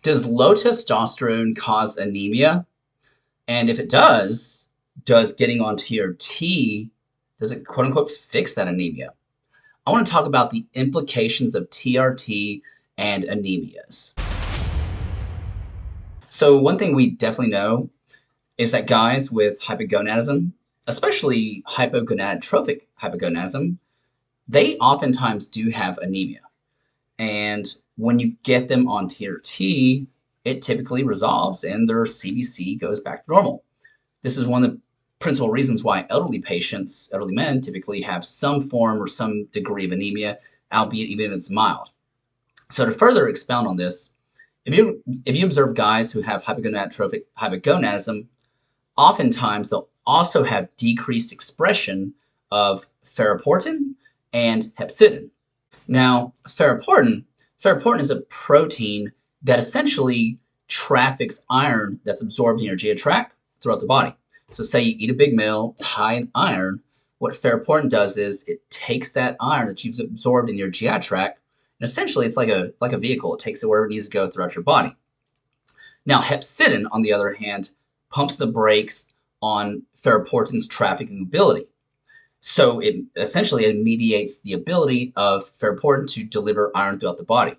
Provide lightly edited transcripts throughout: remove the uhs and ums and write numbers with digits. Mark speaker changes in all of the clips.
Speaker 1: Does low testosterone cause anemia? And if it does getting on TRT, does it quote unquote fix that anemia? I want to talk about the implications of TRT and anemias. So one thing we definitely know is that guys with hypogonadism, especially hypogonadotrophic hypogonadism, they oftentimes do have anemia. And when you get them on TRT, it typically resolves and their CBC goes back to normal. This is one of the principal reasons why elderly patients, elderly men, typically have some form or some degree of anemia, albeit even if it's mild. So to further expound on this, if you observe guys who have hypogonadotrophic hypogonadism, oftentimes they'll also have decreased expression of ferroportin and hepcidin. Now, ferroportin is a protein that essentially traffics iron that's absorbed in your GI tract throughout the body. So say you eat a big meal, it's high in iron. What ferroportin does is it takes that iron that you've absorbed in your GI tract, and essentially it's like a vehicle. It takes it wherever it needs to go throughout your body. Now, hepcidin, on the other hand, pumps the brakes on ferroportin's trafficking ability. So it mediates the ability of ferroportin to deliver iron throughout the body.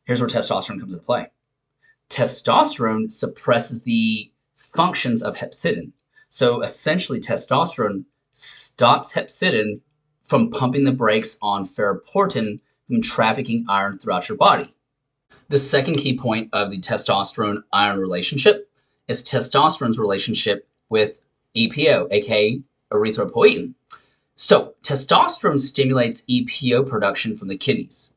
Speaker 1: Here's where testosterone comes into play. Testosterone suppresses the functions of hepcidin. So essentially, testosterone stops hepcidin from pumping the brakes on ferroportin from trafficking iron throughout your body. The second key point of the testosterone-iron relationship is testosterone's relationship with EPO, aka erythropoietin. So testosterone stimulates EPO production from the kidneys.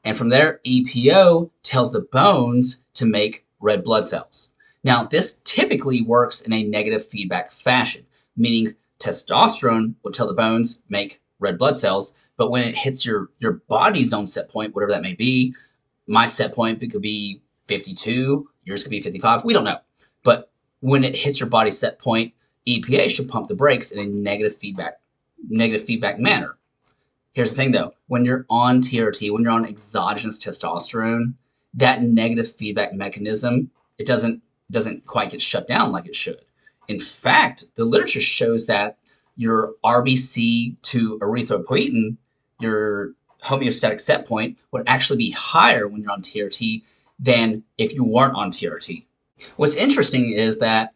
Speaker 1: And from there, EPO tells the bones to make red blood cells. Now, this typically works in a negative feedback fashion, meaning testosterone will tell the bones make red blood cells, but when it hits your body's own set point, whatever that may be, my set point, it could be 52, yours could be 55, we don't know. But when it hits your body set point, EPA should pump the brakes in a negative feedback manner. Here's the thing though, when you're on TRT, when you're on exogenous testosterone, that negative feedback mechanism, it doesn't quite get shut down like it should. In fact, the literature shows that your RBC to erythropoietin, your homeostatic set point, would actually be higher when you're on TRT than if you weren't on TRT. What's interesting is that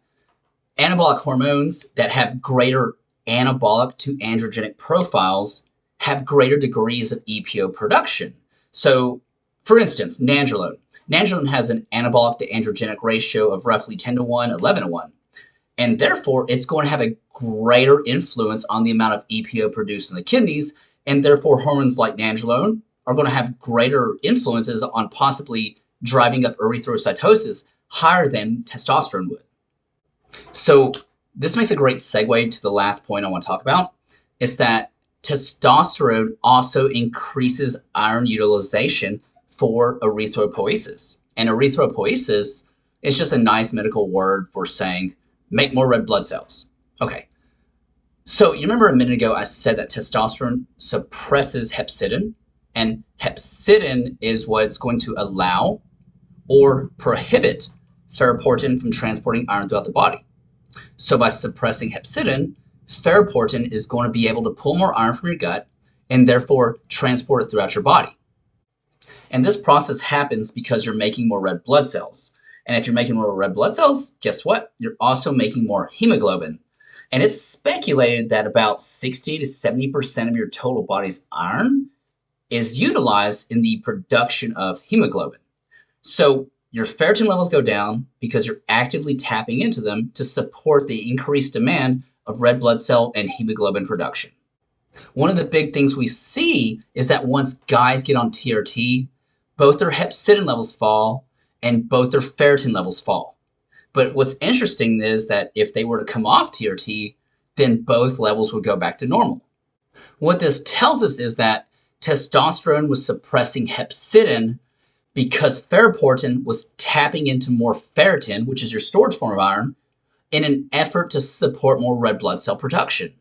Speaker 1: anabolic hormones that have greater anabolic to androgenic profiles have greater degrees of EPO production. So, for instance, nandrolone. Nandrolone has an anabolic to androgenic ratio of roughly 10 to 1, 11 to 1. And therefore, it's going to have a greater influence on the amount of EPO produced in the kidneys. And therefore, hormones like nandrolone are going to have greater influences on possibly driving up erythrocytosis higher than testosterone would. So this makes a great segue to the last point I want to talk about, is that testosterone also increases iron utilization for erythropoiesis. And erythropoiesis is just a nice medical word for saying make more red blood cells. Okay, so you remember a minute ago I said that testosterone suppresses hepcidin, and hepcidin is what's going to allow or prohibit ferroportin from transporting iron throughout the body. So by suppressing hepcidin, ferroportin is going to be able to pull more iron from your gut and therefore transport it throughout your body. And this process happens because you're making more red blood cells. And if you're making more red blood cells, guess what? You're also making more hemoglobin. And it's speculated that about 60 to 70% of your total body's iron is utilized in the production of hemoglobin. So your ferritin levels go down because you're actively tapping into them to support the increased demand of red blood cell and hemoglobin production. One of the big things we see is that once guys get on TRT, both their hepcidin levels fall and both their ferritin levels fall. But what's interesting is that if they were to come off TRT, then both levels would go back to normal. What this tells us is that testosterone was suppressing hepcidin because ferroportin was tapping into more ferritin, which is your storage form of iron, in an effort to support more red blood cell production.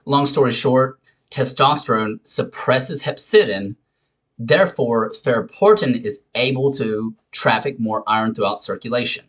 Speaker 1: Long story short, testosterone suppresses hepcidin Therefore, ferroportin is able to traffic more iron throughout circulation.